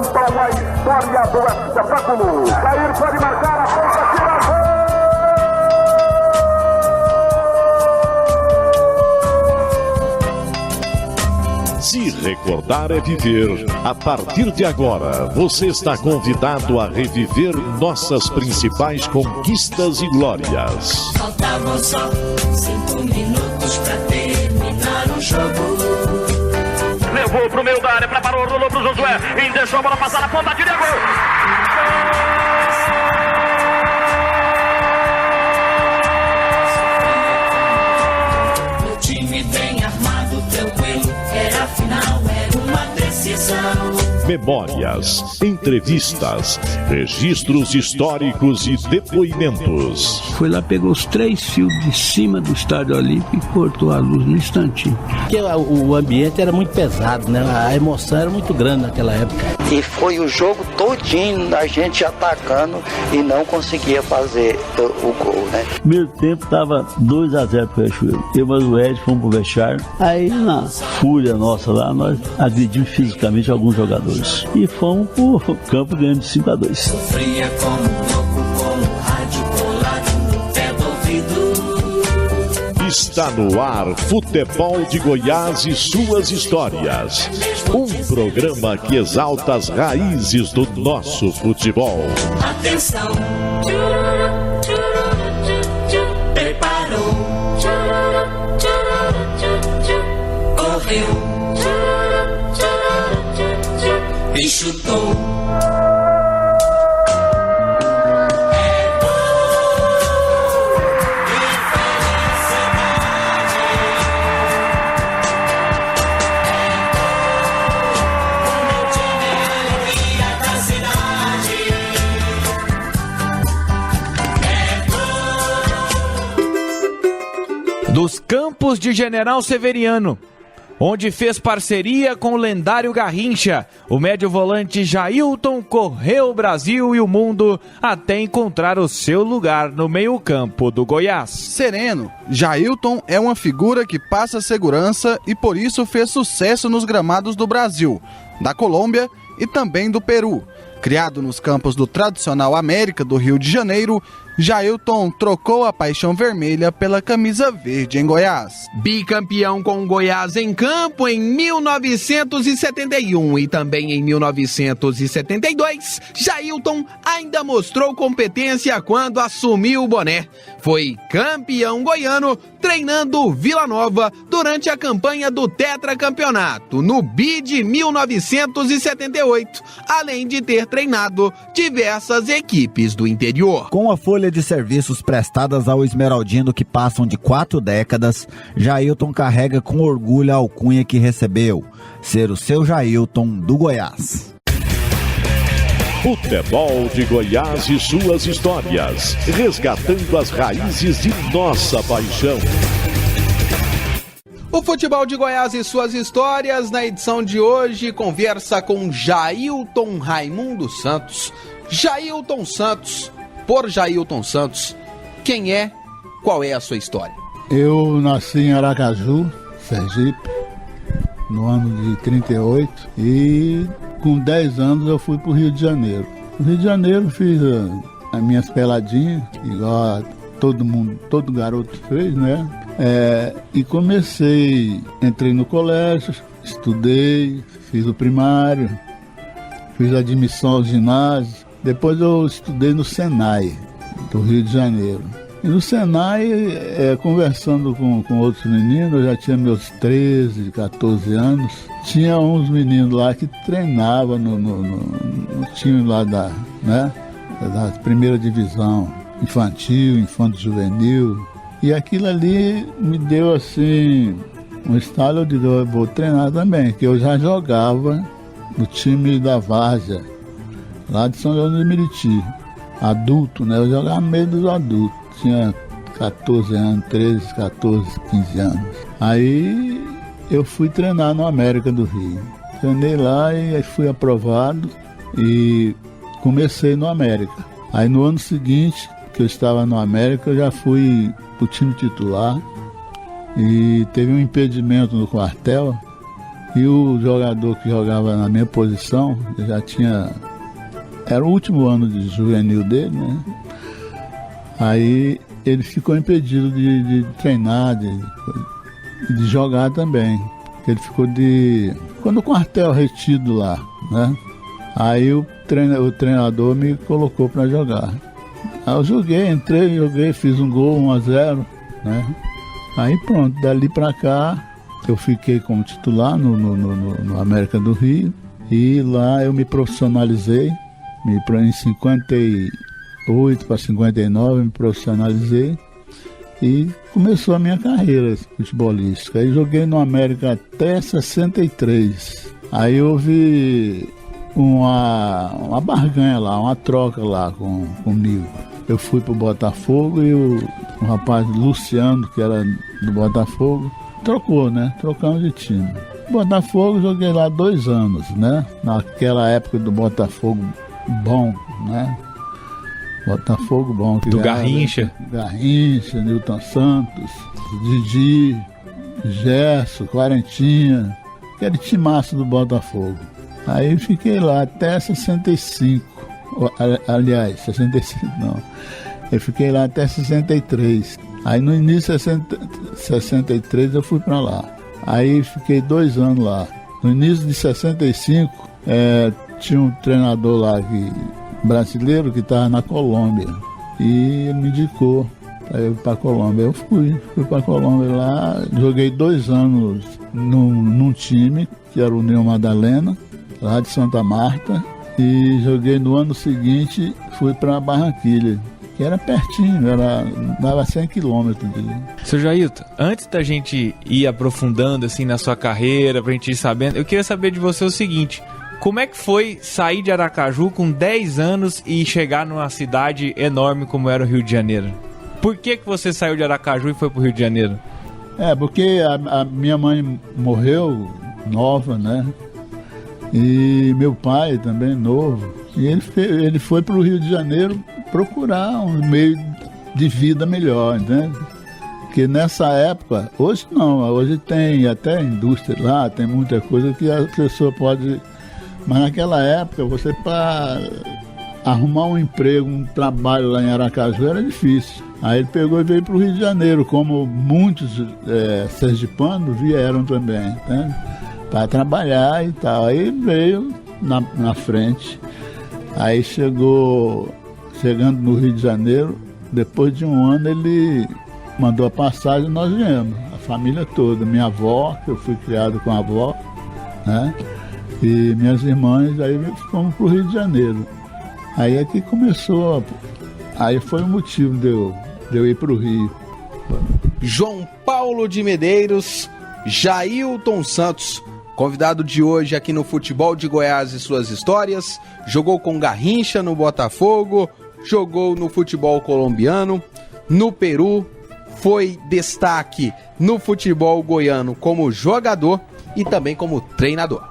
contam a história do espetáculo. Jair pode marcar a ponta, tira a Se recordar é viver. A partir de agora, você está convidado a reviver nossas principais conquistas e glórias. Faltavam só 5 minutos pra terminar o jogo. Levou pro meio da área, preparou, rolou pro Josué, e deixou a bola passar na ponta, tira gol. O time bem armado, tranquilo, era a final, era uma decisão. Memórias, entrevistas, registros históricos e depoimentos. Foi lá, pegou os 3 fios de cima do Estádio Olímpico e cortou a luz no instantinho. Porque o ambiente era muito pesado, né? A emoção era muito grande naquela época. E foi o jogo todinho a gente atacando e não conseguia fazer o gol, né? Primeiro tempo tava 2-0 pro Riachuelo. Eu e o Ed fomos pro vestiário. Aí na fúria nossa lá, nós agredimos fisicamente alguns jogadores. E fomos pro campo ganhando de 5-2. Sofria como louco, com o rádio colado no pé do ouvido. Está no ar Futebol de Goiás e suas histórias. Um programa que exalta as raízes do nosso futebol. Atenção, preparou, correu e chutou. Dos campos de General Severiano, onde fez parceria com o lendário Garrincha, o médio-volante Jailton correu o Brasil e o mundo até encontrar o seu lugar no meio-campo do Goiás. Sereno, Jailton é uma figura que passa segurança e por isso fez sucesso nos gramados do Brasil, da Colômbia e também do Peru. Criado nos campos do tradicional América do Rio de Janeiro, Jailton trocou a paixão vermelha pela camisa verde em Goiás. Bicampeão com o Goiás em campo em 1971 e também em 1972, Jailton ainda mostrou competência quando assumiu o boné. Foi campeão goiano treinando o Vila Nova durante a campanha do tetracampeonato no BI de 1978, além de ter treinado diversas equipes do interior. Com a folha de serviços prestadas ao Esmeraldino que passam de 4 décadas, Jailton carrega com orgulho a alcunha que recebeu, ser o seu Jailton do Goiás. Futebol de Goiás e suas histórias, resgatando as raízes de nossa paixão. O Futebol de Goiás e suas histórias, na edição de hoje, conversa com Jailton Raimundo Santos. Jailton Santos, por Jailton Santos, quem é, qual é a sua história? Eu nasci em Aracaju, Sergipe, no ano de 38 e com 10 anos eu fui para o Rio de Janeiro. No Rio de Janeiro fiz as minhas peladinhas, igual todo mundo, todo garoto fez, né? E entrei no colégio, estudei, fiz o primário, fiz a admissão ao ginásio. Depois eu estudei no Senai, do Rio de Janeiro. E no Senai, conversando com outros meninos, eu já tinha meus 13, 14 anos, tinha uns meninos lá que treinavam no time lá da primeira divisão, infantil, infanto-juvenil. E aquilo ali me deu assim um estalo, eu digo, eu vou treinar também, que eu já jogava no time da Várzea, lá de São João do Meriti, adulto, né? Eu jogava no meio dos adultos, tinha 14 anos, 13, 14, 15 anos. Aí eu fui treinar no América do Rio. Treinei lá e fui aprovado e comecei no América. Aí no ano seguinte, que eu estava no América, eu já fui pro time titular e teve um impedimento no quartel E o jogador que jogava na minha posição, já tinha... Era o último ano de juvenil dele, né? Aí ele ficou impedido de treinar, de jogar também. Ele ficou no quartel retido lá, né? Aí o treinador me colocou para jogar. Aí eu joguei, fiz um gol, 1-0, né? Aí pronto, dali para cá eu fiquei como titular no América do Rio. E lá eu me profissionalizei, em 58 para 59 eu me profissionalizei. E começou a minha carreira futebolística. Aí joguei no América até 63. Aí houve uma barganha lá, uma troca lá comigo. Eu fui pro Botafogo e o rapaz Luciano, que era do Botafogo, trocamos de time. Botafogo, joguei lá 2 anos, né? Naquela época do Botafogo bom, né? Botafogo bom. Que do Garrincha. Garrincha, Nilton Santos, Didi, Gerson, Quarentinha, aquele timaço do Botafogo. Aí fiquei lá até 65, aliás, 65 não, eu fiquei lá até 63. Aí no início de 63 eu fui pra lá. Aí fiquei 2 anos lá. No início de 65, tinha um treinador lá brasileiro que estava na Colômbia. E ele me indicou para eu ir para a Colômbia. Eu fui para a Colômbia lá, joguei 2 anos num time, que era o União Madalena, lá de Santa Marta. E joguei no ano seguinte, fui para Barranquilha, que era pertinho, dava 100 quilômetros. Seu Jailton, antes da gente ir aprofundando assim na sua carreira, pra gente ir sabendo, eu queria saber de você o seguinte: como é que foi sair de Aracaju com 10 anos e chegar numa cidade enorme como era o Rio de Janeiro? Por que você saiu de Aracaju e foi pro Rio de Janeiro? Porque a minha mãe morreu nova, né? E meu pai também novo. E ele foi pro Rio de Janeiro procurar um meio de vida melhor, né? Porque nessa época, hoje não, hoje tem até indústria lá, tem muita coisa que a pessoa pode... Mas naquela época, você para arrumar um emprego, um trabalho lá em Aracaju era difícil. Aí ele pegou e veio para o Rio de Janeiro, como muitos sergipanos vieram também, né? Para trabalhar e tal. Aí veio na frente. Aí chegando no Rio de Janeiro, depois de 1 ano ele mandou a passagem e nós viemos, a família toda. Minha avó, que eu fui criado com a avó, né? E minhas irmãs, aí fomos para o Rio de Janeiro. Aí é que começou, aí foi o motivo de eu ir para o Rio. João Paulo de Medeiros, Jailton Santos, convidado de hoje aqui no Futebol de Goiás e suas histórias. Jogou com Garrincha no Botafogo, jogou no futebol colombiano, no Peru, foi destaque no futebol goiano como jogador e também como treinador.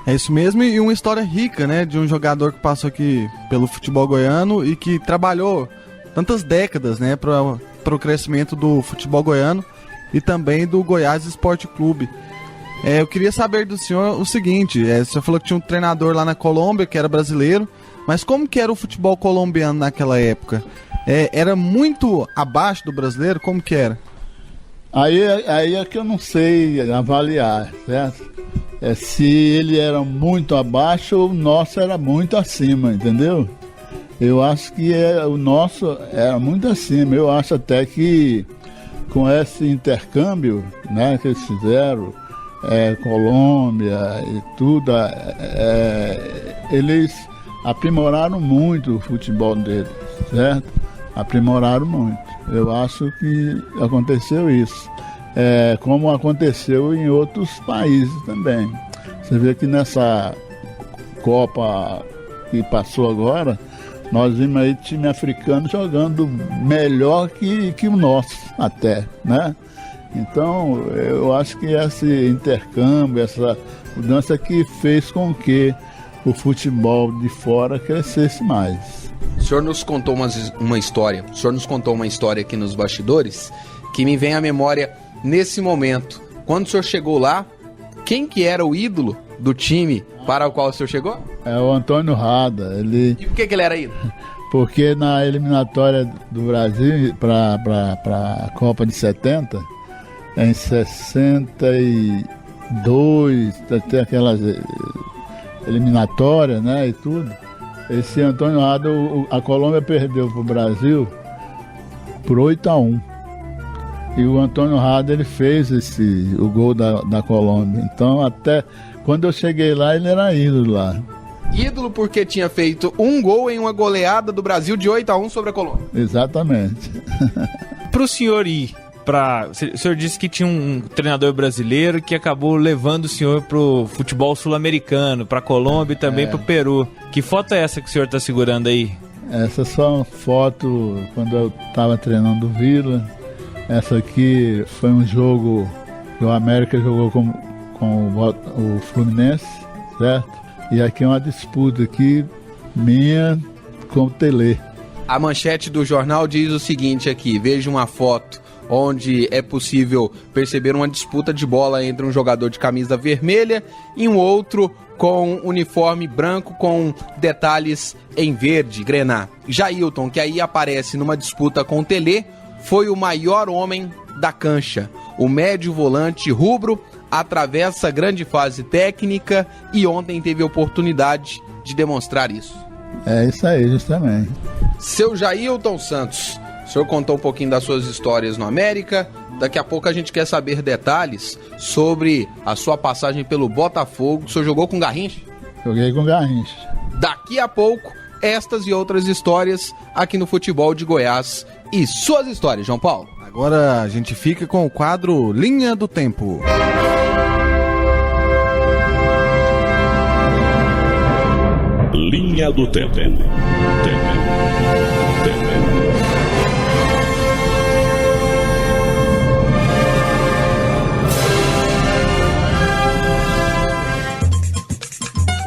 É isso mesmo, e uma história rica, né, de um jogador que passou aqui pelo futebol goiano e que trabalhou tantas décadas, né, para o crescimento do futebol goiano e também do Goiás Esporte Clube. Eu queria saber do senhor o seguinte, o senhor falou que tinha um treinador lá na Colômbia, que era brasileiro, mas como que era o futebol colombiano naquela época? Era muito abaixo do brasileiro? Como que era? Aí é que eu não sei avaliar, certo? Se ele era muito abaixo ou o nosso era muito acima, entendeu? Eu acho que o nosso era muito acima. Eu acho até que com esse intercâmbio, né, que eles fizeram, Colômbia e tudo, eles aprimoraram muito o futebol deles, certo? Aprimoraram muito. Eu acho que aconteceu isso. Como aconteceu em outros países também. Você vê que nessa Copa que passou agora, nós vimos aí time africano jogando melhor que o nosso até, né? Então, eu acho que esse intercâmbio, essa mudança que fez com que o futebol de fora crescesse mais. O senhor nos contou uma história, aqui nos bastidores que me vem à memória nesse momento. Quando o senhor chegou lá, quem que era o ídolo do time para o qual o senhor chegou? É o Antônio Rada. E por que ele era ídolo? Porque na eliminatória do Brasil para a Copa de 70, em 62, tem aquelas eliminatórias, né, e tudo. Esse Antônio Rada, a Colômbia perdeu para o Brasil por 8-1. E o Antônio Rada, ele fez o gol da Colômbia. Então, até quando eu cheguei lá, ele era ídolo lá. Ídolo porque tinha feito um gol em uma goleada do Brasil de 8-1 sobre a Colômbia. Exatamente. Pro senhor ir o senhor disse que tinha um treinador brasileiro que acabou levando o senhor pro futebol sul-americano, pra Colômbia e também pro Peru. Que foto é essa que o senhor tá segurando aí? Essa é só uma foto quando eu tava treinando o Vila. Essa aqui foi um jogo que o América jogou com o Fluminense, certo? E aqui é uma disputa aqui minha com o Tele. A manchete do jornal diz o seguinte aqui, veja uma foto onde é possível perceber uma disputa de bola entre um jogador de camisa vermelha e um outro com uniforme branco com detalhes em verde, grená. Jailton, que aí aparece numa disputa com o Tele, foi o maior homem da cancha. O médio volante rubro atravessa grande fase técnica e ontem teve a oportunidade de demonstrar isso. É isso aí, justamente. Seu Jailton Santos, o senhor contou um pouquinho das suas histórias no América. Daqui a pouco a gente quer saber detalhes sobre a sua passagem pelo Botafogo. O senhor jogou com Garrincha? Joguei com Garrincha. Daqui a pouco, estas e outras histórias aqui no Futebol de Goiás. E suas histórias, João Paulo. Agora a gente fica com o quadro Linha do Tempo. Linha do Tempo.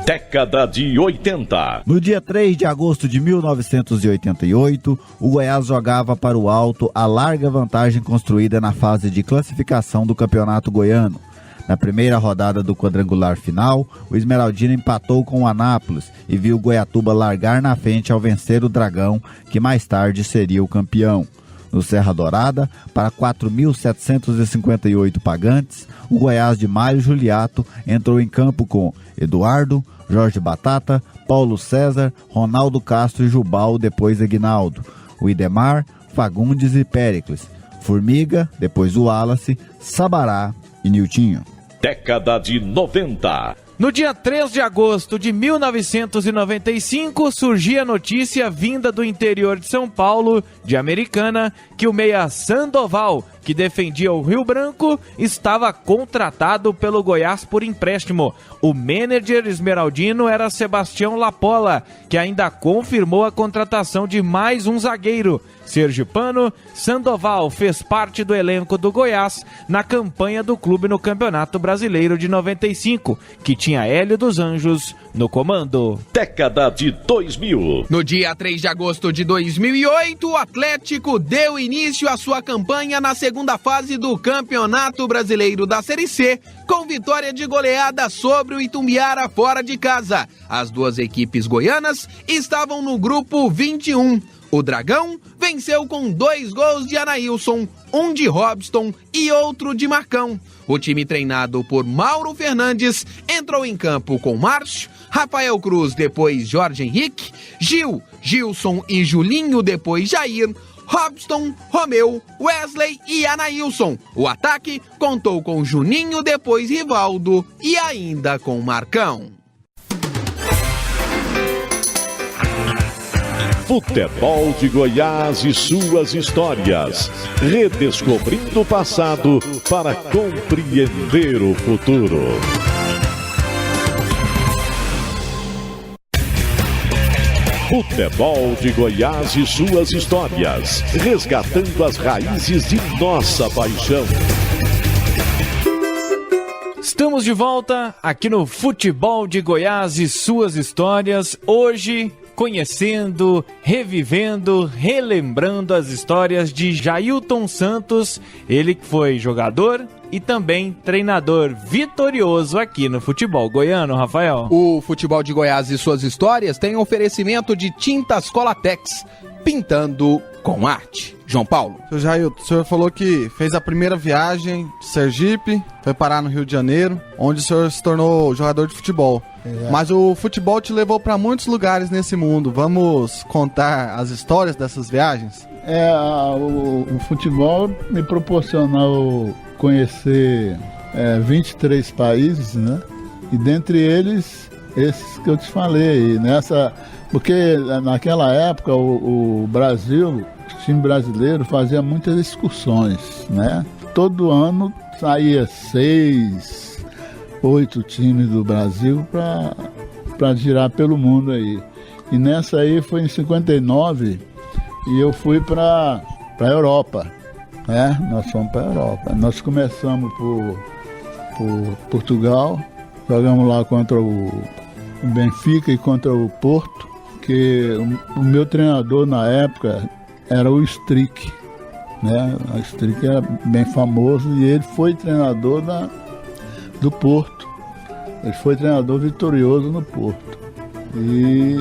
Década de 80. No dia 3 de agosto de 1988, o Goiás jogava para o alto a larga vantagem construída na fase de classificação do Campeonato Goiano. Na primeira rodada do quadrangular final, o Esmeraldino empatou com o Anápolis e viu o Goiatuba largar na frente ao vencer o Dragão, que mais tarde seria o campeão. No Serra Dourada, para 4.758 pagantes, o Goiás de Mário Juliato entrou em campo com Eduardo, Jorge Batata, Paulo César, Ronaldo Castro e Jubal, depois Aguinaldo, o Idemar, Fagundes e Péricles, Formiga, depois o Wallace, Sabará e Niltinho. Década de 90. No dia 3 de agosto de 1995, surgia a notícia vinda do interior de São Paulo, de Americana, que o meia Sandoval, que defendia o Rio Branco, estava contratado pelo Goiás por empréstimo. O manager esmeraldino era Sebastião Lapola, que ainda confirmou a contratação de mais um zagueiro. Sergipano, Sandoval fez parte do elenco do Goiás na campanha do clube no Campeonato Brasileiro de 95, que tinha Hélio dos Anjos no comando. Década de 2000. No dia 3 de agosto de 2008, o Atlético deu início à sua campanha na segunda fase do Campeonato Brasileiro da Série C, com vitória de goleada sobre o Itumbiara fora de casa. As duas equipes goianas estavam no grupo 21. O Dragão venceu com 2 gols de Anailson, um de Robson e outro de Marcão. O time treinado por Mauro Fernandes entrou em campo com Márcio, Rafael Cruz, depois Jorge Henrique, Gil, Gilson e Julinho, depois Jair, Robson, Romeu, Wesley e Anailson. O ataque contou com Juninho, depois Rivaldo e ainda com Marcão. Futebol de Goiás e suas histórias. Redescobrindo o passado para compreender o futuro. Futebol de Goiás e suas histórias. Resgatando as raízes de nossa paixão. Estamos de volta aqui no Futebol de Goiás e suas histórias. Hoje, conhecendo, revivendo, relembrando as histórias de Jailton Santos, ele que foi jogador e também treinador vitorioso aqui no futebol goiano, Rafael. O futebol de Goiás e suas histórias tem oferecimento de tintas Colatex, pintando com arte. João Paulo. Seu Jailton, o senhor falou que fez a primeira viagem de Sergipe, foi parar no Rio de Janeiro, onde o senhor se tornou jogador de futebol. Mas o futebol te levou para muitos lugares nesse mundo. Vamos contar as histórias dessas viagens? O futebol me proporcionou conhecer 23 países, né? E dentre eles, esses que eu te falei. Porque naquela época o Brasil, o time brasileiro fazia muitas excursões, né? Todo ano saía 6, 8 times do Brasil para girar pelo mundo aí. E nessa aí foi em 59 e eu fui para a Europa, né? Nós fomos para a Europa. Nós começamos por Portugal, jogamos lá contra o Benfica e contra o Porto, que o meu treinador na época era o Strick, né? O Strick era bem famoso e ele foi treinador do Porto. Ele foi treinador vitorioso no Porto. E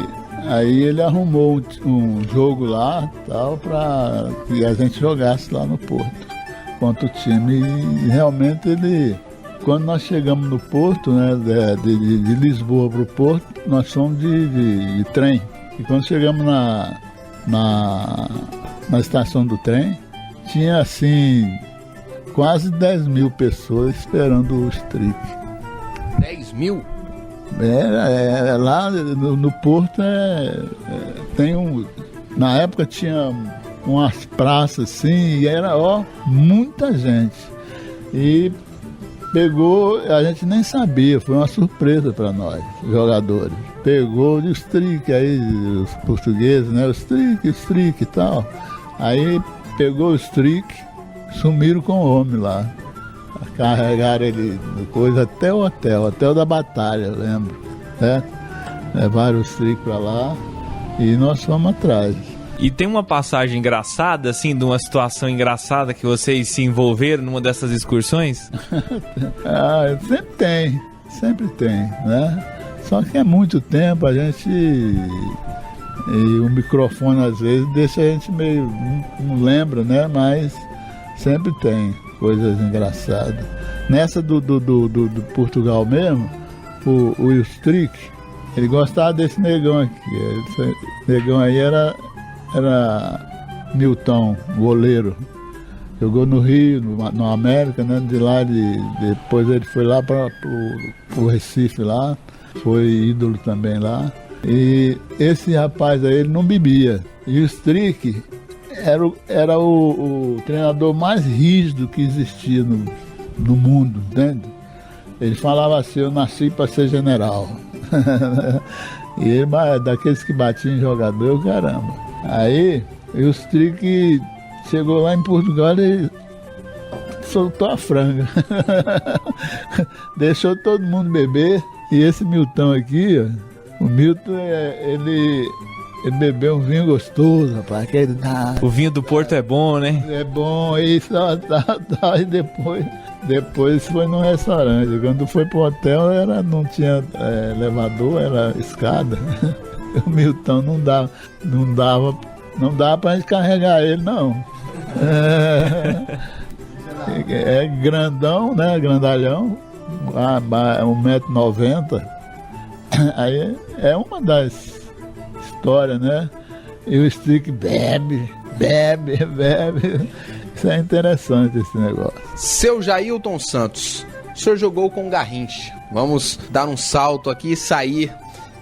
aí ele arrumou um jogo lá, tal, para que a gente jogasse lá no Porto contra o time. E realmente quando nós chegamos no Porto, né, de Lisboa para o Porto, nós fomos de trem. E quando chegamos na estação do trem, tinha assim quase 10 mil pessoas esperando o Strick. 10 mil? Lá no Porto tem na época tinha umas praças assim, e era muita gente. E pegou, a gente nem sabia, foi uma surpresa para nós, jogadores. Pegou o Strick, aí os portugueses, né? O Strick e tal. Aí pegou o Strick, sumiram com o homem lá. Carregaram ele até o hotel da Batalha, lembro, certo? Levaram o Strick pra lá e nós fomos atrás. E tem uma passagem engraçada, assim, de uma situação engraçada que vocês se envolveram numa dessas excursões? Sempre tem, né? Só que é muito tempo, a gente... E o microfone às vezes deixa a gente meio... não lembra, né? Mas sempre tem coisas engraçadas. Nessa do Portugal mesmo, o Strick, ele gostava desse negão aqui. Esse negão aí era Milton, goleiro. Jogou no Rio, no América, né? De lá, depois ele foi lá para o Recife lá, foi ídolo também lá. E esse rapaz aí, ele não bebia. E o Strick era o treinador mais rígido que existia no mundo, entende? Ele falava assim: eu nasci para ser general. E ele, daqueles que batiam em jogador, caramba. Aí o Strick chegou lá em Portugal e soltou a franga. Deixou todo mundo beber. E esse Milton aqui, ó, o Milton, ele bebeu um vinho gostoso, rapaz. O vinho do Porto é bom, né? É bom, e e depois foi num restaurante. Quando foi pro hotel, não tinha elevador, era escada. O Milton não dava pra gente carregar ele, não. É grandão, né? Grandalhão, 1,90 m. Aí é uma das histórias, né? E o Strick bebe. Isso é interessante, esse negócio. Seu Jailton Santos, o senhor jogou com Garrincha. Vamos dar um salto aqui e sair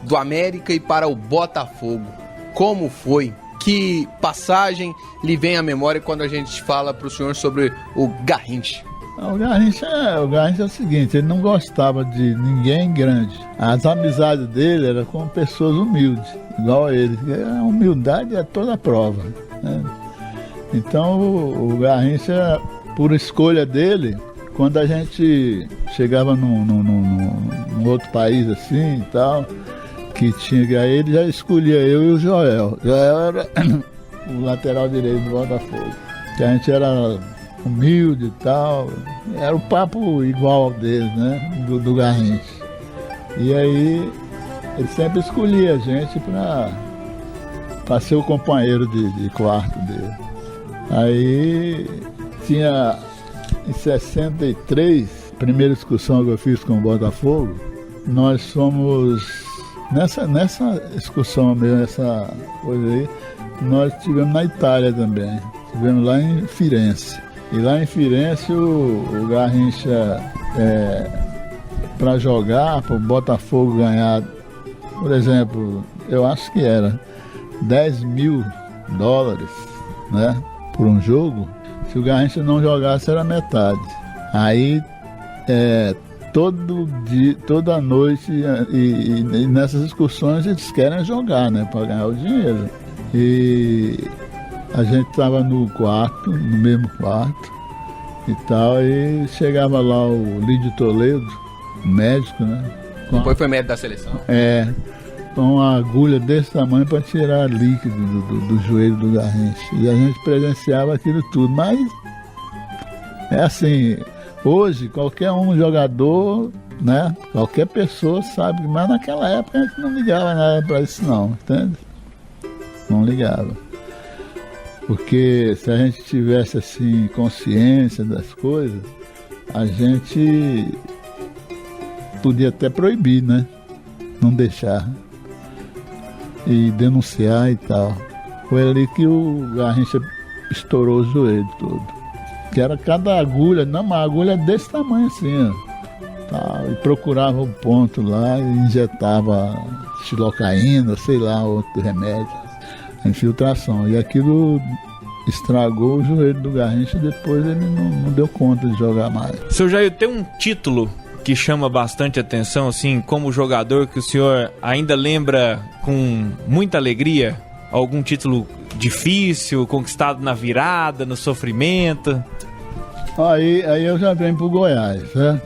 do América e para o Botafogo. Como foi? Que passagem lhe vem à memória quando a gente fala para o senhor sobre o Garrincha? O Garrincha é o seguinte: ele não gostava de ninguém grande. As amizades dele eram com pessoas humildes, igual a ele. A humildade é toda a prova, né? Então o Garrincha, por escolha dele, quando a gente chegava num outro país assim e tal, que tinha, aí ele já escolhia eu e o Joel. Joel era o lateral direito do Botafogo. Que a gente era humilde e tal, era o papo igual ao dele, né, do Garrincha. E aí ele sempre escolhia a gente para ser o companheiro de quarto dele. Aí tinha em 63, primeira excursão que eu fiz com o Botafogo, nós fomos nessa excursão mesmo, essa coisa aí, nós estivemos na Itália também, estivemos lá em Firenze. E lá em Firenze o Garrincha, para jogar, para o Botafogo ganhar, por exemplo, eu acho que era $10 mil, né, por um jogo. Se o Garrincha não jogasse, era metade. Aí, toda noite, e nessas excursões eles querem jogar, né, para ganhar o dinheiro. E a gente estava no mesmo quarto e tal, e chegava lá o Lídio Toledo, médico, né? Depois foi médico da seleção. Com uma agulha desse tamanho para tirar líquido do joelho do Garrincha. E a gente presenciava aquilo tudo. Mas é assim, hoje qualquer jogador, né? Qualquer pessoa sabe, mas naquela época a gente não ligava nada para isso não, entende? Não ligava. Porque se a gente tivesse assim consciência das coisas, a gente podia até proibir, né? Não deixar. E denunciar e tal. Foi ali que o Garrincha estourou o joelho todo. Que era cada agulha, uma agulha desse tamanho assim, ó. Tá, e procurava um ponto lá e injetava xilocaína, sei lá, outro remédio. A infiltração. E aquilo estragou o joelho do Garrincha, depois ele não deu conta de jogar mais. Seu Jair, tem um título que chama bastante atenção, assim, como jogador, que o senhor ainda lembra com muita alegria? Algum título difícil, conquistado na virada, no sofrimento? Aí eu já venho pro Goiás, né?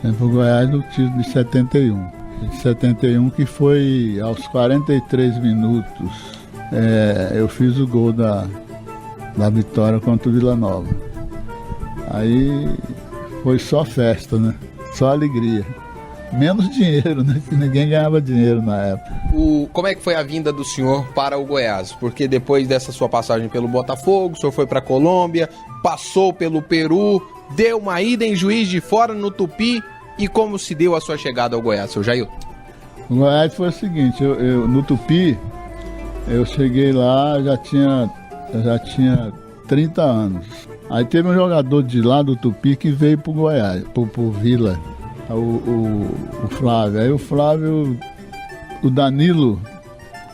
Venho pro Goiás no título de 71. De 71, que foi aos 43 minutos, eu fiz o gol da vitória contra o Vila Nova. Aí foi só festa, né? Só alegria. Menos dinheiro, né? Que ninguém ganhava dinheiro na época. Como é que foi a vinda do senhor para o Goiás? Porque depois dessa sua passagem pelo Botafogo, o senhor foi para a Colômbia, passou pelo Peru, deu uma ida em Juiz de Fora, no Tupi. E como se deu a sua chegada ao Goiás, seu Jair? O Goiás foi o seguinte, eu no Tupi, eu cheguei lá, eu já tinha 30 anos. Aí teve um jogador de lá do Tupi que veio pro Goiás, pro Vila, o Flávio. Aí o Flávio, o Danilo,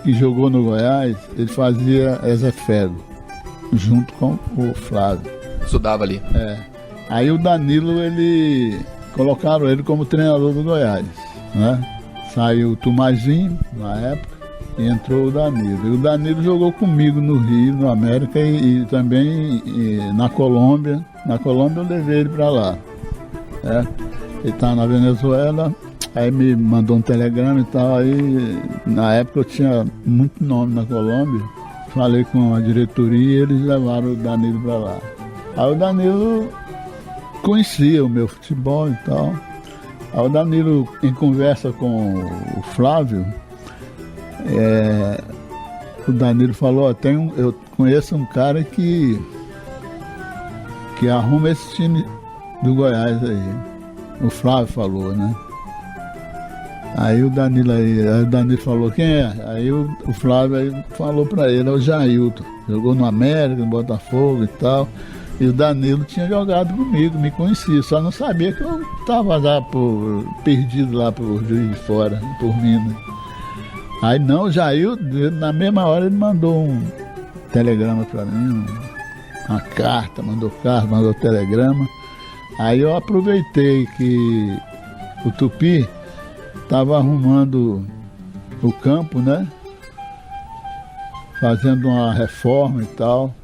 que jogou no Goiás, ele fazia Ezefego, junto com o Flávio. Estudava ali. Aí o Danilo, colocaram ele como treinador do Goiás, né? Saiu o Tumazinho, na época, e entrou o Danilo. E o Danilo jogou comigo no Rio, no América, e também na Colômbia. Na Colômbia eu levei ele para lá. Ele estava na Venezuela, aí me mandou um telegrama e tal. Aí, na época eu tinha muito nome na Colômbia. Falei com a diretoria e eles levaram o Danilo para lá. Aí o Danilo conhecia o meu futebol e tal. Aí o Danilo, em conversa com o Flávio, o Danilo falou, eu conheço um cara que arruma esse time do Goiás aí. O Flávio falou, né? Aí o Danilo falou, quem é? Aí o Flávio aí falou pra ele, é o Jailton. Jogou no América, no Botafogo e tal. E o Danilo tinha jogado comigo, me conhecia, só não sabia que eu estava lá perdido lá por Juiz de Fora, por Minas. Aí não, o Jair, na mesma hora ele mandou um telegrama para mim, uma carta, mandou telegrama. Aí eu aproveitei que o Tupi estava arrumando o campo, né? Fazendo uma reforma e tal.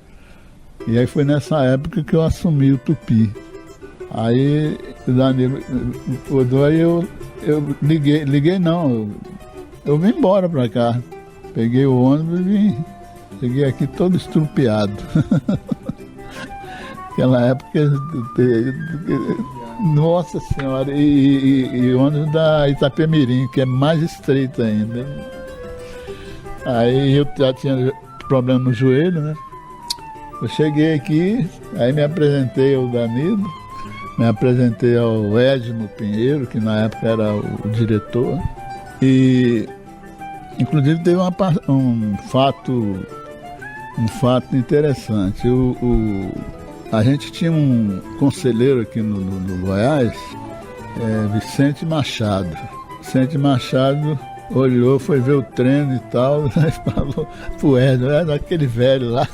E aí foi nessa época que eu assumi o Tupi. Aí o Danilo, aí eu liguei não, eu vim embora pra cá. Peguei o ônibus e vim. Cheguei aqui todo estrupiado. Naquela época, nossa senhora, e ônibus da Itapemirim, que é mais estreito ainda. Aí eu já tinha problema no joelho, né? Eu cheguei aqui, aí me apresentei ao Danilo, me apresentei ao Edmo Pinheiro, que na época era o diretor, e inclusive teve um fato interessante. A gente tinha um conselheiro aqui no Goiás, Vicente Machado. Vicente Machado olhou, foi ver o treino e tal, e falou pro Edmo, era aquele velho lá.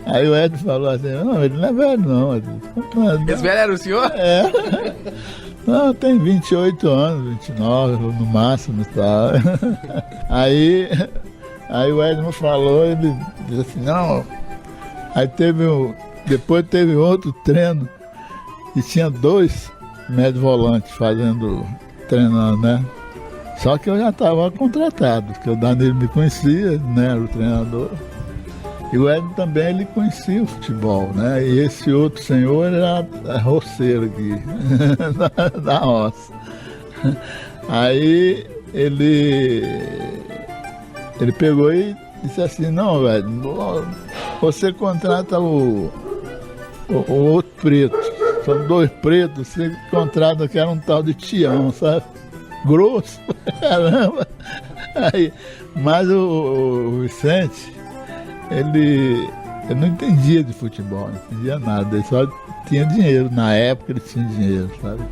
Aí o Edmo falou assim, não, ele não é velho não. Esse velho era o senhor? É. Não, tem 28 anos, 29 no máximo e tal. Aí o Edmo falou, ele disse assim, não. Aí depois teve outro treino e tinha 2 médio volantes treinando, né? Só que eu já estava contratado, porque o Danilo me conhecia, né? Era o treinador. E o Edmo também, ele conhecia o futebol, né? E esse outro senhor era roceiro aqui, da roça. Aí ele pegou e disse assim, não, velho, você contrata o outro preto. São 2 pretos, você contrata que era um tal de Tião, sabe? Grosso, caramba. Aí, mas o Vicente, ele não entendia de futebol, não entendia nada, ele só tinha dinheiro, na época ele tinha dinheiro, sabe?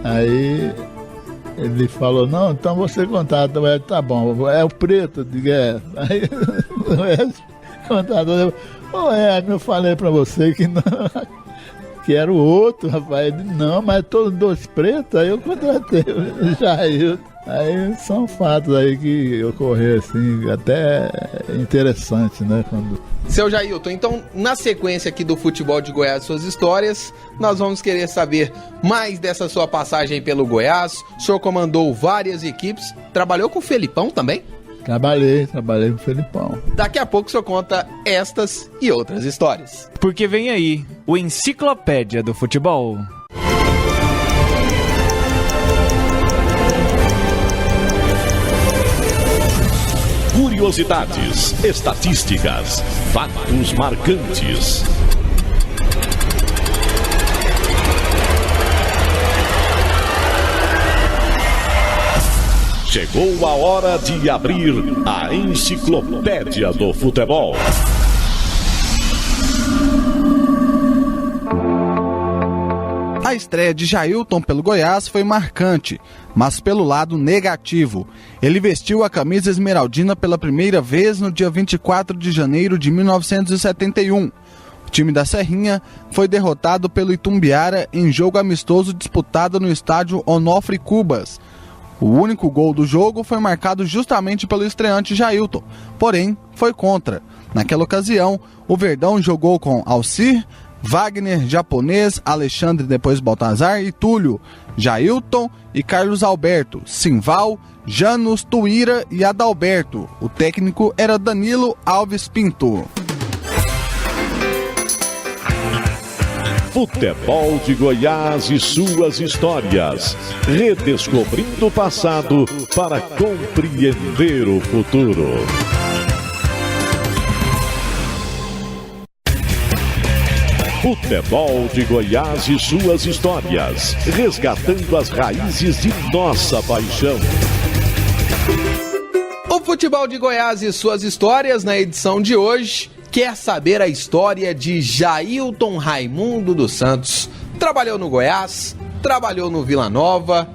Aí ele falou, não, então você contrata, tá bom, é o preto, eu digo, é. Aí o contador, eu falei pra você que não, que era o outro, rapaz. Ele, não, mas todos 2 pretos, aí eu contratei o Jailton. Aí são fatos aí que ocorreram, assim, até interessante, né? Seu Jailton, então, na sequência aqui do Futebol de Goiás, suas histórias, nós vamos querer saber mais dessa sua passagem pelo Goiás. O senhor comandou várias equipes, trabalhou com o Felipão também? Trabalhei com o Felipão. Daqui a pouco o senhor conta estas e outras histórias. Porque vem aí o Enciclopédia do Futebol. Curiosidades, estatísticas, fatos marcantes. Chegou a hora de abrir a Enciclopédia do Futebol. A estreia de Jailton pelo Goiás foi marcante, mas pelo lado negativo. Ele vestiu a camisa esmeraldina pela primeira vez no dia 24 de janeiro de 1971. O time da Serrinha foi derrotado pelo Itumbiara em jogo amistoso disputado no estádio Onofre Cubas. O único gol do jogo foi marcado justamente pelo estreante Jailton, porém foi contra. Naquela ocasião, o Verdão jogou com Alcir, Wagner, Japonês, Alexandre depois Baltazar e Túlio, Jailton e Carlos Alberto, Simval, Janus, Tuíra e Adalberto. O técnico era Danilo Alves Pinto. Futebol de Goiás e suas histórias. Redescobrindo o passado para compreender o futuro. Futebol de Goiás e suas histórias. Resgatando as raízes de nossa paixão. O Futebol de Goiás e suas histórias, na edição de hoje, quer saber a história de Jailton Raimundo dos Santos. Trabalhou no Goiás, trabalhou no Vila Nova,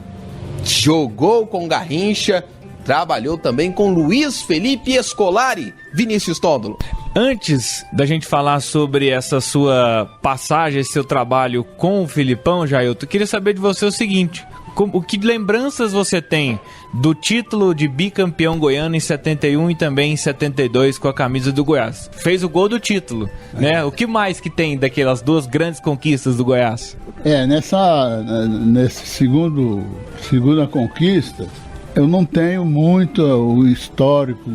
jogou com Garrincha, trabalhou também com Luiz Felipe Scolari. Vinícius Tóndolo. Antes da gente falar sobre essa sua passagem, esse seu trabalho com o Filipão, Jailton, eu queria saber de você o seguinte: o que lembranças você tem do título de bicampeão goiano em 71 e também em 72 com a camisa do Goiás? Fez o gol do título, né? O que mais que tem daquelas duas grandes conquistas do Goiás? Nesse segunda conquista, eu não tenho muito o histórico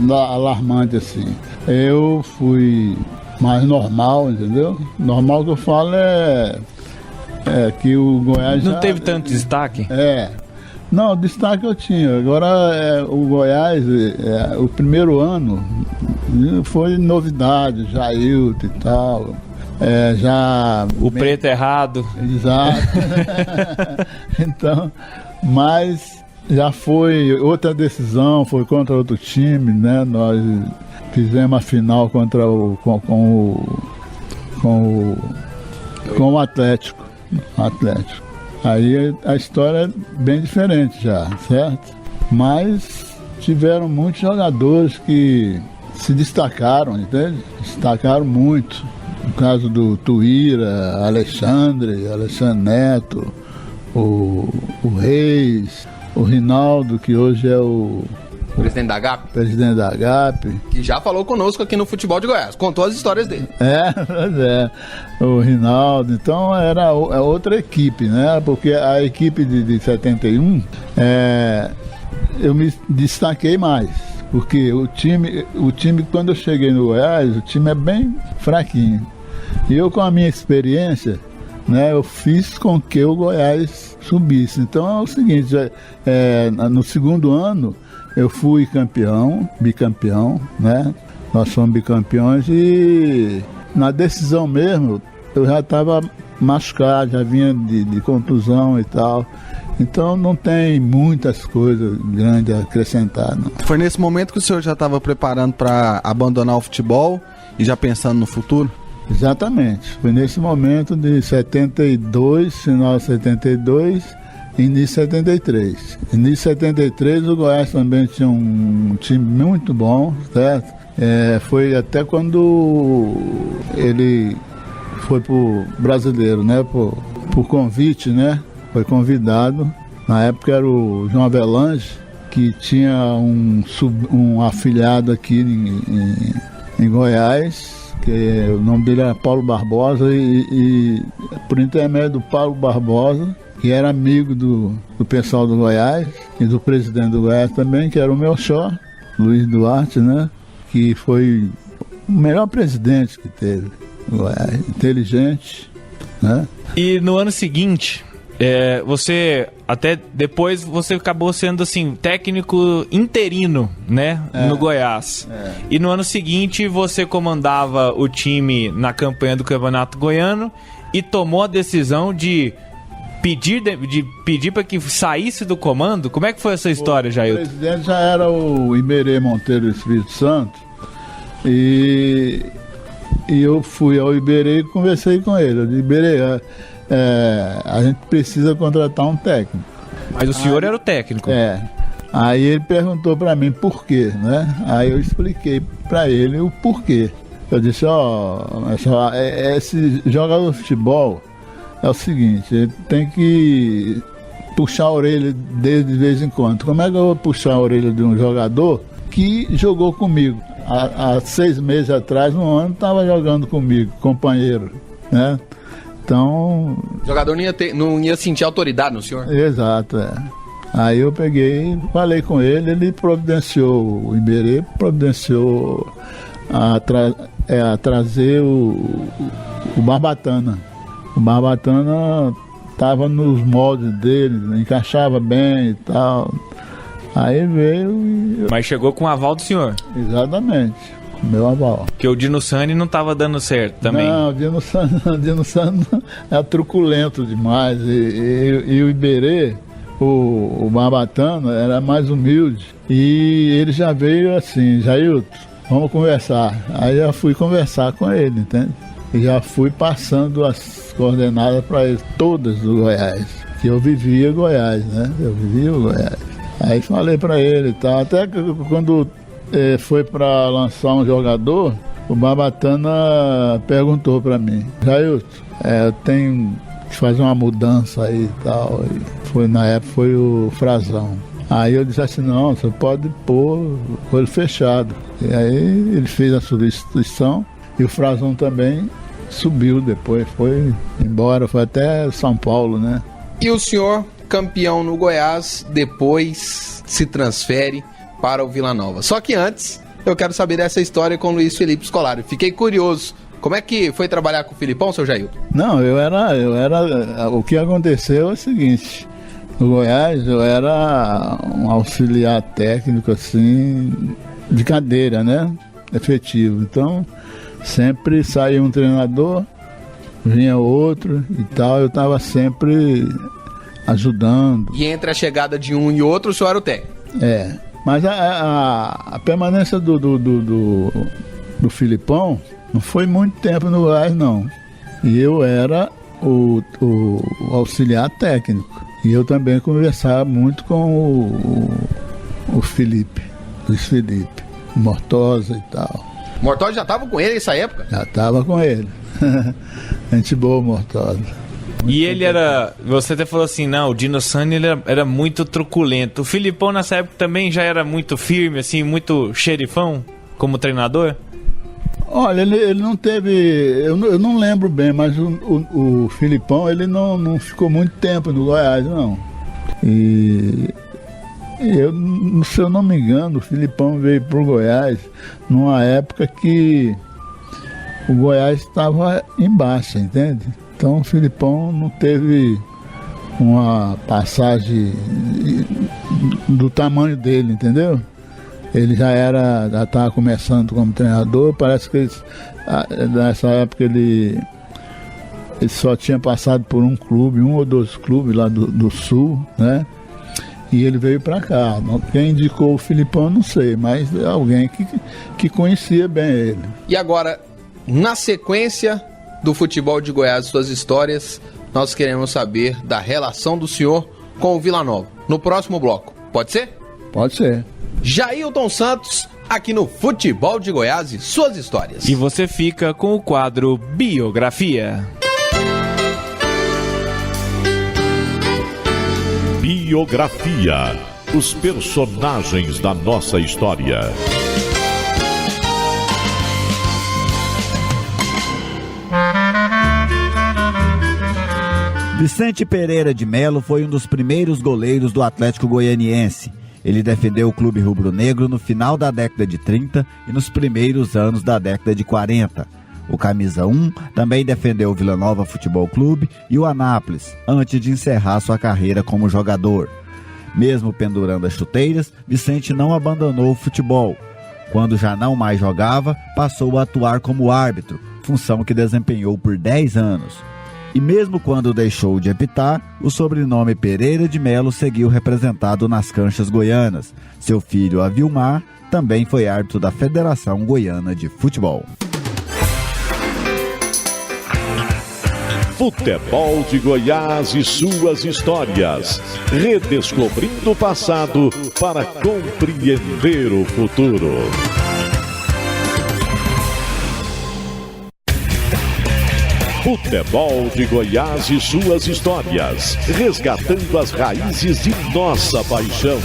alarmante assim. Eu fui mais normal, entendeu? Normal que eu falo é que o Goiás não teve tanto destaque? Não, destaque eu tinha. Agora o Goiás, o primeiro ano foi novidade, Jailton e tal. Preto errado. Exato. Então, mas já foi outra decisão, foi contra outro time, né? Nós fizemos a final contra com o Atlético. Aí a história é bem diferente já, certo? Mas tiveram muitos jogadores que se destacaram, entende? Destacaram muito. No caso do Tuíra, Alexandre Neto, o Reis, o Rinaldo, que hoje é o presidente da GAP. Presidente da GAP. Que já falou conosco aqui no Futebol de Goiás. Contou as histórias dele. O Rinaldo. Então era outra equipe, né? Porque a equipe de 71, eu me destaquei mais. Porque o time, quando eu cheguei no Goiás, o time é bem fraquinho. E eu, com a minha experiência, né, eu fiz com que o Goiás subisse. Então é o seguinte, no segundo ano, eu fui bicampeão, né? Nós fomos bicampeões e na decisão mesmo eu já estava machucado, já vinha de contusão e tal. Então não tem muitas coisas grandes a acrescentar, não. Foi nesse momento que o senhor já estava preparando para abandonar o futebol e já pensando no futuro? Exatamente. Foi nesse momento de 72, final de 72, início de 73. Início de 73 o Goiás também tinha um time muito bom, certo? Foi até quando ele foi pro Brasileiro, né? Por convite, né? Foi convidado. Na época era o João Avelange, que tinha um afilhado aqui em Goiás, que o nome dele era Paulo Barbosa, e por intermédio do Paulo Barbosa, que era amigo do pessoal do Goiás e do presidente do Goiás também, que era o meu xó, Luiz Duarte, né? Que foi o melhor presidente que teve o Goiás, inteligente, né? E no ano seguinte, você até depois você acabou sendo assim técnico interino, né, no Goiás. E no ano seguinte você comandava o time na campanha do Campeonato Goiano e tomou a decisão de pedir para que saísse do comando. Como é que foi essa história, Jailton? O presidente já era o Iberê Monteiro do Espírito Santo e eu fui ao Iberê e conversei com ele. Eu disse: Iberê, a gente precisa contratar um técnico. Mas o senhor era o técnico. Aí ele perguntou para mim por quê, né? Aí eu expliquei para ele o porquê. Eu disse: esse jogador de futebol é o seguinte, ele tem que puxar a orelha dele de vez em quando. Como é que eu vou puxar a orelha de um jogador que jogou comigo? Há 6 meses atrás, um ano, estava jogando comigo, companheiro, né? Então... O jogador não ia sentir autoridade no senhor? Exato, Aí eu peguei, falei com ele, ele providenciou, o Iberê providenciou a trazer o Barbatana. O Barbatana estava nos moldes dele, encaixava bem e tal. Aí veio e... Mas chegou com o aval do senhor? Exatamente, meu aval. Porque o Dino Sani não estava dando certo também. Não, o Dino Sani é truculento demais. E o Iberê, o Barbatana, era mais humilde. E ele já veio assim: Jailton, vamos conversar. Aí eu fui conversar com ele, entende? E já fui passando as coordenadas para ele, todas do Goiás. Que eu vivia Goiás, né? Eu vivia o Goiás. Aí falei para ele e tal. Até que quando foi para lançar um jogador, o Barbatana perguntou para mim: Jailton, eu tenho que fazer uma mudança aí e tal. E na época foi o Frazão. Aí eu disse assim, não, você pode pôr olho fechado. E aí ele fez a substituição e o Frazão também subiu depois, foi embora, foi até São Paulo, né? E o senhor, campeão no Goiás, depois se transfere para o Vila Nova. Só que antes, eu quero saber dessa história com o Luiz Felipe Scolari. Fiquei curioso. Como é que foi trabalhar com o Filipão, seu Jailton? Não, eu era... O que aconteceu é o seguinte... No Goiás eu era um auxiliar técnico, assim, de cadeira, né? Efetivo. Então, sempre saía um treinador, vinha outro e tal. Eu estava sempre ajudando. E entre a chegada de um e outro, o senhor era o técnico? É. Mas a permanência do Filipão não foi muito tempo no Goiás, não. E eu era o auxiliar técnico. E eu também conversava muito com o Felipe, Luiz Felipe, Mortosa e tal. Mortosa já estava com ele nessa época? Já estava com ele. Gente boa, Mortosa. E ele era... Você até falou assim, não, o Dino Sani ele era muito truculento. O Filipão nessa época também já era muito firme, assim, muito xerifão como treinador? Olha, ele não teve... Eu não lembro bem, mas o Filipão, ele não ficou muito tempo no Goiás, não. E se eu não me engano, o Filipão veio pro Goiás numa época que o Goiás estava em baixa, entende? Então o Filipão não teve uma passagem do tamanho dele, entendeu? Ele já estava começando como treinador, parece que nessa época ele só tinha passado por um ou dois clubes lá do Sul, né? E ele veio para cá. Quem indicou o Filipão, não sei, mas alguém que conhecia bem ele. E agora, na sequência do futebol de Goiás, suas histórias, nós queremos saber da relação do senhor com o Vila Nova. No próximo bloco, pode ser? Pode ser. Jailton Santos, aqui no Futebol de Goiás e suas histórias. E você fica com o quadro Biografia. Biografia. Os personagens da nossa história. Vicente Pereira de Melo foi um dos primeiros goleiros do Atlético Goianiense. Ele defendeu o clube rubro-negro no final da década de 30 e nos primeiros anos da década de 40. O camisa 1 também defendeu o Vila Nova Futebol Clube e o Anápolis, antes de encerrar sua carreira como jogador. Mesmo pendurando as chuteiras, Vicente não abandonou o futebol. Quando já não mais jogava, passou a atuar como árbitro, função que desempenhou por 10 anos. E mesmo quando deixou de apitar, o sobrenome Pereira de Melo seguiu representado nas canchas goianas. Seu filho, Avilmar, também foi árbitro da Federação Goiana de Futebol. Futebol de Goiás e suas histórias. Redescobrindo o passado para compreender o futuro. Futebol de Goiás e suas histórias, resgatando as raízes de nossa paixão.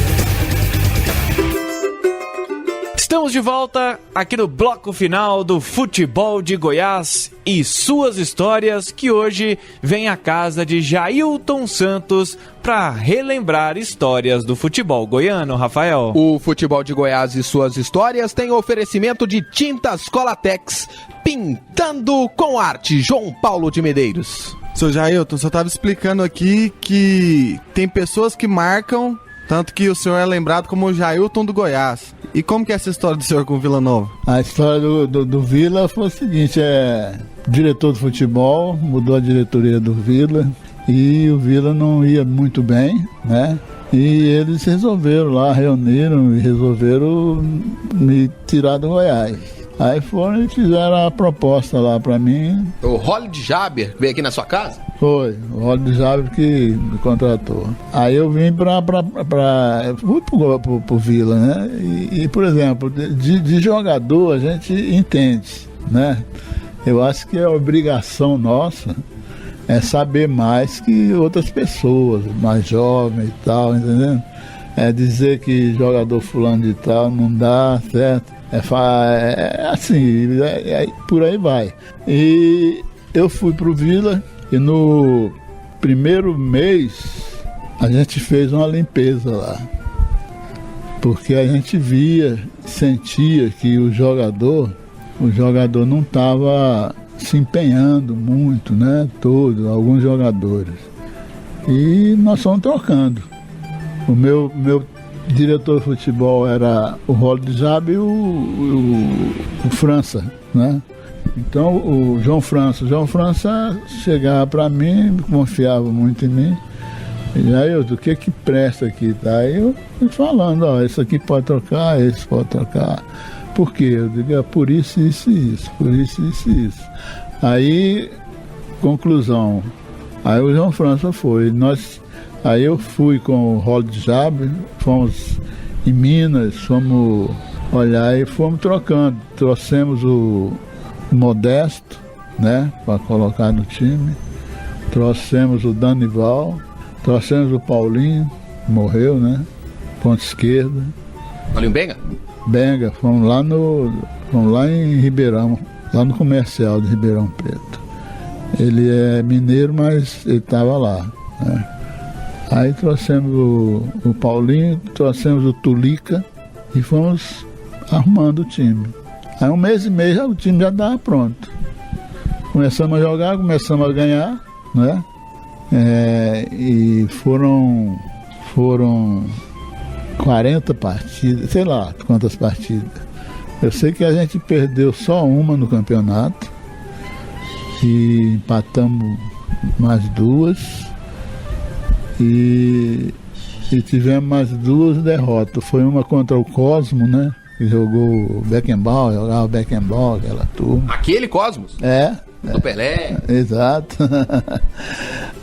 Estamos de volta aqui no bloco final do Futebol de Goiás e suas histórias, que hoje vem à casa de Jailton Santos para relembrar histórias do futebol goiano, Rafael. O Futebol de Goiás e suas histórias tem oferecimento de Tintas Colatex, pintando com arte. João Paulo de Medeiros. Seu Jailton, você estava explicando aqui que tem pessoas que marcam, tanto que o senhor é lembrado como o Jailton do Goiás. E como que é essa história do senhor com o Vila Nova? A história do Vila foi o seguinte, diretor de futebol, mudou a diretoria do Vila e o Vila não ia muito bem, né? E eles resolveram lá, reuniram e resolveram me tirar do Goiás. Aí foram e fizeram a proposta lá pra mim. O Rolly de Jaber veio aqui na sua casa? Foi, o Rolly de Jaber que me contratou. Aí eu vim fui pro Vila, né? E, por exemplo, de jogador a gente entende, né? Eu acho que é obrigação nossa é saber mais que outras pessoas, mais jovens e tal, entendeu? É dizer que jogador fulano de tal não dá, certo? É assim, por aí vai. E eu fui pro Vila e no primeiro mês a gente fez uma limpeza lá. Porque a gente via, sentia que o jogador não estava se empenhando muito, né? Alguns jogadores. E nós fomos trocando. O meu diretor de futebol era o Roldo Jab e o França, né? Então o João França chegava para mim, confiava muito em mim. E aí, o que presta aqui, tá? Aí eu fui falando, ó, esse aqui pode trocar, esse pode trocar. Por quê? Eu digo, é por isso, isso e isso, por isso, isso e isso. Aí, conclusão, aí o João França foi, aí eu fui com o Roldo Jab, fomos em Minas, fomos olhar e fomos trocando. Trouxemos o Modesto, né, para colocar no time, trouxemos o Danival, trouxemos o Paulinho, morreu, né? Ponta esquerda. Paulinho Benga? Benga, fomos lá em Ribeirão, lá no comercial de Ribeirão Preto. Ele é mineiro, mas ele estava lá, né? Aí trouxemos o Paulinho, trouxemos o Tulica e fomos arrumando o time. Aí 1 mês e meio o time já estava pronto. Começamos a jogar, começamos a ganhar, né? E foram 40 partidas, sei lá quantas partidas. Eu sei que a gente perdeu só uma no campeonato e empatamos mais 2 e tivemos mais 2 derrotas. Foi uma contra o Cosmo, né? Que jogava o Beckenbauer, aquela turma. Aquele Cosmos? Do Pelé. Exato.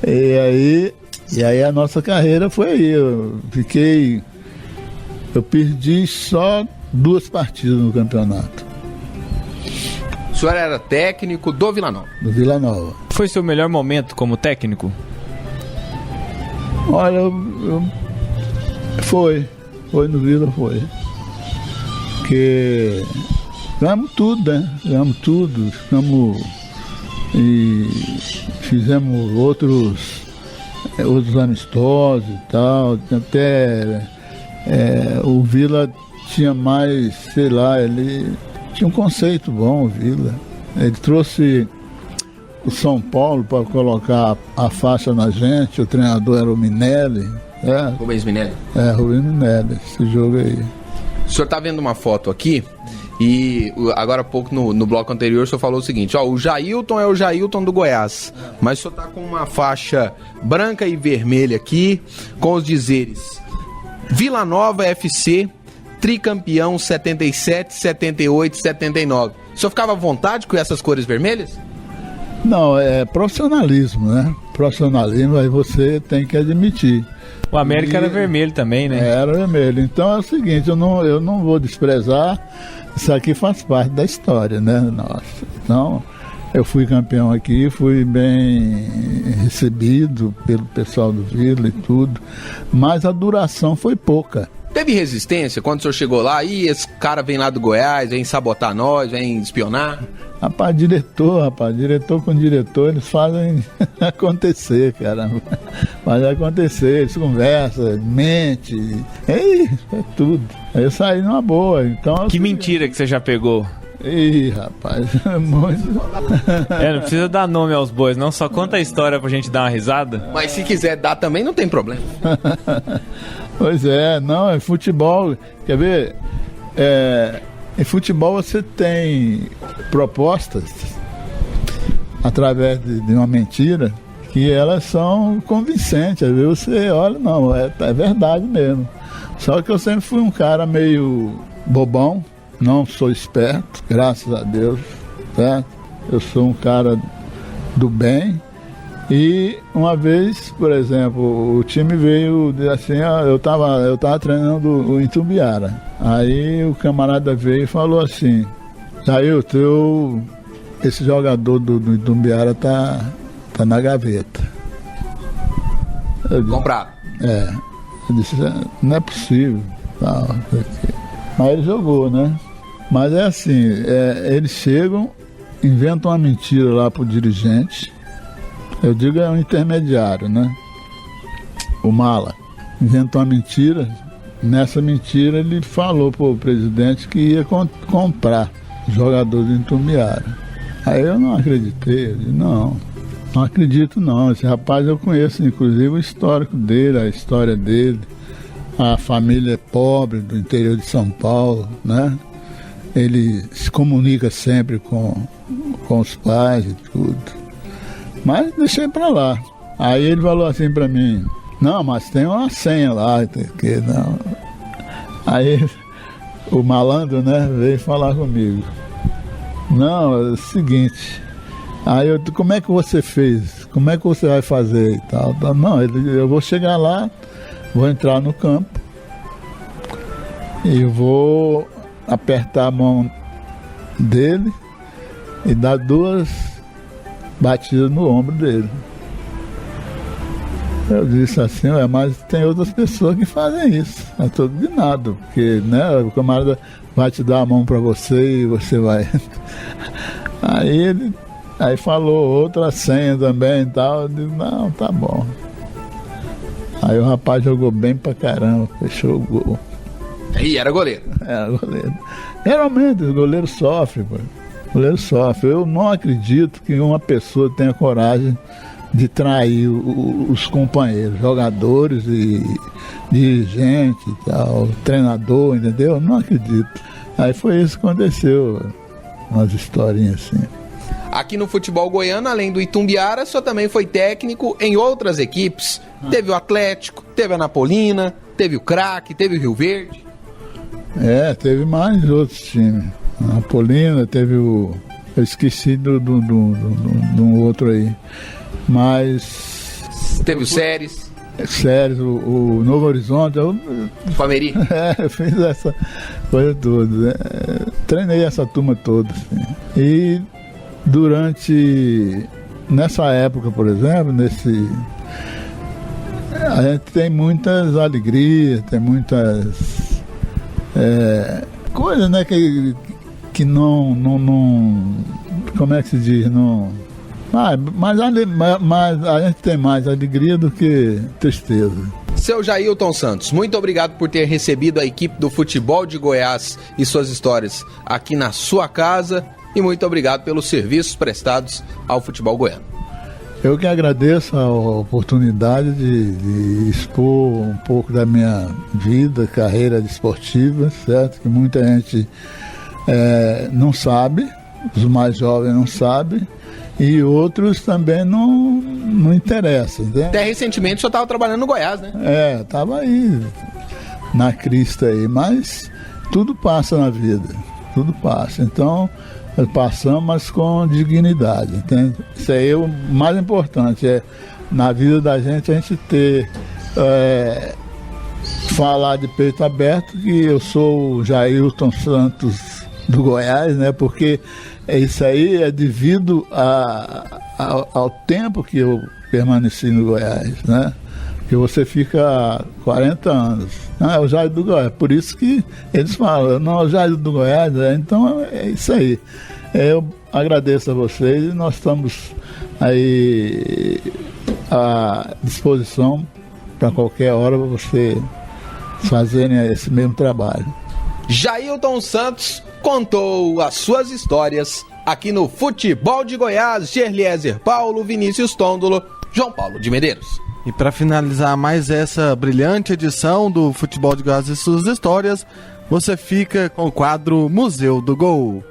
E aí a nossa carreira foi aí. Eu perdi só 2 partidas no campeonato. O senhor era técnico do Vila Nova? Do Vila Nova. Foi seu melhor momento como técnico? Olha, foi no Vila, foi. Porque ganhamos tudo, né? Ganhamos tudo, e fizemos outros amistosos e tal. Até o Vila tinha mais, sei lá, ele tinha um conceito bom, o Vila. Ele trouxe o São Paulo para colocar a faixa na gente, o treinador era o Minelli. Rubens Minelli? Rubens Minelli, esse jogo aí. O senhor está vendo uma foto aqui e agora há pouco no bloco anterior o senhor falou o seguinte, ó, o Jailton é o Jailton do Goiás, mas o senhor está com uma faixa branca e vermelha aqui com os dizeres Vila Nova FC, tricampeão 77, 78, 79. O senhor ficava à vontade com essas cores vermelhas? Não, é profissionalismo, né? Profissionalismo aí você tem que admitir. O América era vermelho também, né? Era vermelho. Então é o seguinte, eu não vou desprezar, isso aqui faz parte da história, né? Nossa. Então, eu fui campeão aqui, fui bem recebido pelo pessoal do Vila e tudo, mas a duração foi pouca. Teve resistência quando o senhor chegou lá? E esse cara vem lá do Goiás, vem sabotar nós, vem espionar? Rapaz, diretor com diretor, eles fazem acontecer, caramba. Fazem acontecer, eles conversam, mentem, é tudo. Aí eu saí numa boa, então... Que mentira que você já pegou? Ih, rapaz, muito... Não precisa dar nome aos bois, não, só conta a história pra gente dar uma risada. Mas se quiser dar também, não tem problema. Pois é, não, é futebol, quer ver, em futebol você tem propostas através de uma mentira que elas são convincentes, às vezes você olha, não, é verdade mesmo. Só que eu sempre fui um cara meio bobão, não sou esperto, graças a Deus, certo? Eu sou um cara do bem. E uma vez, por exemplo, o time veio assim, eu tava treinando o Itumbiara. Aí o camarada veio e falou assim, Jailton, esse jogador do Itumbiara tá tá na gaveta. Comprado. Eu disse, não é possível. Tal, mas ele jogou, né? Mas é assim, eles chegam, inventam uma mentira lá pro dirigente. Eu digo é um intermediário, né? O Mala. Inventou uma mentira. Nessa mentira ele falou pro presidente que ia comprar jogadores em Itumbiara. Aí eu não acreditei, eu disse, não acredito não. Esse rapaz eu conheço, inclusive, o histórico dele, a história dele. A família é pobre do interior de São Paulo, né? Ele se comunica sempre com os pais e tudo. Mas deixei pra lá. Aí ele falou assim pra mim, não, mas tem uma senha lá, que não. Aí o malandro, né, veio falar comigo. Não, é o seguinte. Aí eu, como é que você fez? Como é que você vai fazer e tal? Não, eu vou chegar lá, vou entrar no campo e vou apertar a mão dele e dar 2 batidas no ombro dele. Eu disse assim, mas tem outras pessoas que fazem isso. É tudo de nada, porque, né, o camarada vai te dar a mão para você e você vai. Aí falou outra senha também e tal. Eu disse, não, tá bom. Aí o rapaz jogou bem pra caramba, fechou o gol. E era goleiro. Era goleiro. Geralmente o goleiro sofre, pô. O goleiro sofre. Eu não acredito que uma pessoa tenha coragem de trair os companheiros, jogadores e dirigente e tal, treinador, entendeu? Eu não acredito. Aí foi isso que aconteceu, umas historinhas assim. Aqui no futebol goiano, além do Itumbiara, o senhor também foi técnico em outras equipes. Teve o Atlético, teve a Napolina, teve o Craque, teve o Rio Verde. Teve mais outros times. A Napolina, teve o... Eu esqueci do outro aí. Mas... Teve o Séries. Séries, o Novo Horizonte. Fameri. Eu fiz essa coisa toda. Né? Treinei essa turma toda. Assim. E nessa época, por exemplo, a gente tem muitas alegrias, tem muitas coisas, né, que não, como é que se diz, não... Mas a gente tem mais alegria do que tristeza. Seu Jailton Santos, muito obrigado por ter recebido a equipe do futebol de Goiás e suas histórias aqui na sua casa. E muito obrigado pelos serviços prestados ao futebol goiano. Eu que agradeço a oportunidade de expor um pouco da minha vida, carreira esportiva, certo? Que muita gente não sabe, os mais jovens não sabem, e outros também não interessam. Né? Até recentemente o senhor estava trabalhando no Goiás, né? Estava aí, na crista aí, mas tudo passa na vida, tudo passa. Então, passamos, mas com dignidade, entende? Isso aí é o mais importante, na vida da gente a gente ter, falar de peito aberto que eu sou o Jailton Santos do Goiás, né? Porque isso aí é devido ao tempo que eu permaneci no Goiás, né? Que você fica 40 anos. Não, é o Jair do Goiás. Por isso que eles falam, não, é o Jair do Goiás. Então é isso aí. Eu agradeço a vocês e nós estamos aí à disposição para qualquer hora você fazerem esse mesmo trabalho. Jailton Santos contou as suas histórias aqui no Futebol de Goiás. Gerliezer Paulo, Vinícius Tondolo, João Paulo de Medeiros. E para finalizar mais essa brilhante edição do Futebol de Goiás e suas histórias, você fica com o quadro Museu do Gol.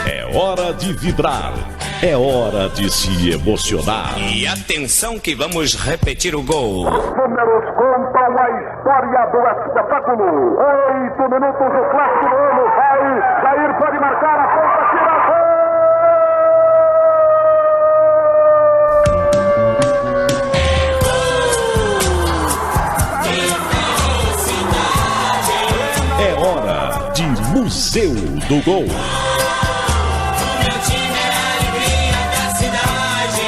É hora de vibrar, é hora de se emocionar. E atenção que vamos repetir o gol. Números contam a história do espetáculo. 8 minutos do clássico do ano. Vai, Jair pode marcar a ponta, tira a É hora de Museu Museu do Gol. Meu time é a alegria da cidade.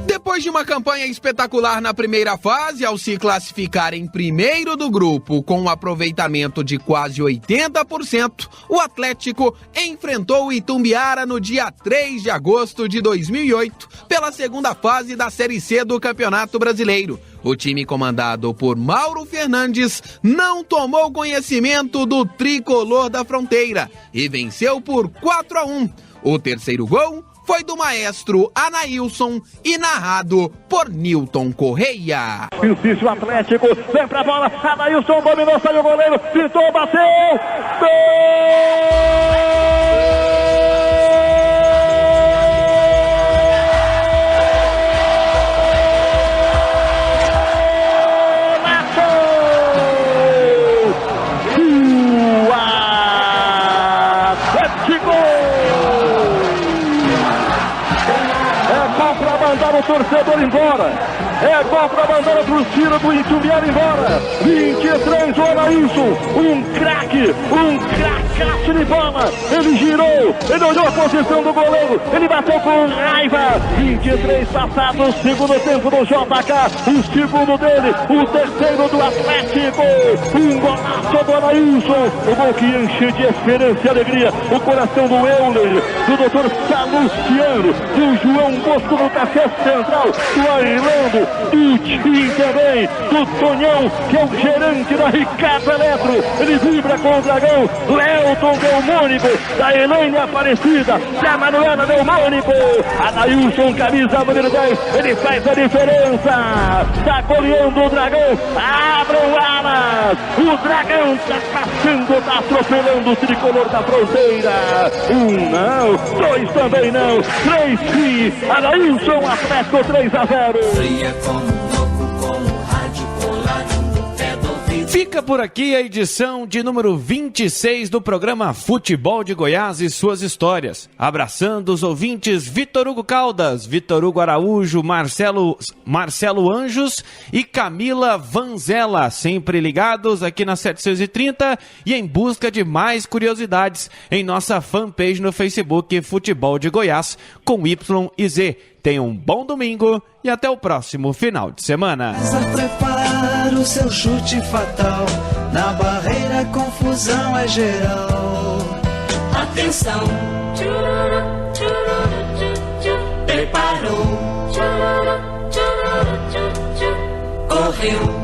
Depois de uma campanha espetacular na primeira fase, ao se classificar em primeiro do grupo com um aproveitamento de quase 80%, o Atlético enfrentou o Itumbiara no dia 3 de agosto de 2008, pela segunda fase da Série C do Campeonato Brasileiro. O time comandado por Mauro Fernandes não tomou conhecimento do tricolor da fronteira e venceu por 4-1. O terceiro gol foi do maestro Anailson e narrado por Nilton Correia. Insiste o Atlético, vem pra bola, Anailson dominou, saiu o goleiro, pintou, bateu, gol! O torcedor embora, é gol para mandar o tiro do Itumbiara embora. 23, o Anailson, um cracaço de bola, ele girou, ele olhou a posição do goleiro, ele bateu com raiva. 23 passados, segundo tempo do JK, o segundo dele, o terceiro do Atlético, um golaço do Anailson, o gol que enche de esperança e alegria o coração do Euler, do Dr. Salustiano, do João Bosco no café central, do Ailando, do Tim também, do Tonhão, que é o gerente da Ricardo Eletro, ele vibra com o Dragão, Lelton Delmônico, da Elaine Aparecida, da Manuela Delmônico, Anailson, camisa número 10, ele faz a diferença, tá goleando o Dragão, abram alas, o Dragão tá passando, tá atropelando o tricolor da fronteira, 1 não, 2 também não, 3 sim, Anailson, Atlético 3-0. Fica por aqui a edição de número 26 do programa Futebol de Goiás e suas histórias. Abraçando os ouvintes Vitor Hugo Caldas, Vitor Hugo Araújo, Marcelo Anjos e Camila Vanzella, sempre ligados aqui na 730 e em busca de mais curiosidades em nossa fanpage no Facebook Futebol de Goiás com Y e Z. Tenha um bom domingo e até o próximo final de semana. Prepara o seu chute fatal, na barreira confusão é geral. Atenção, preparou, correu.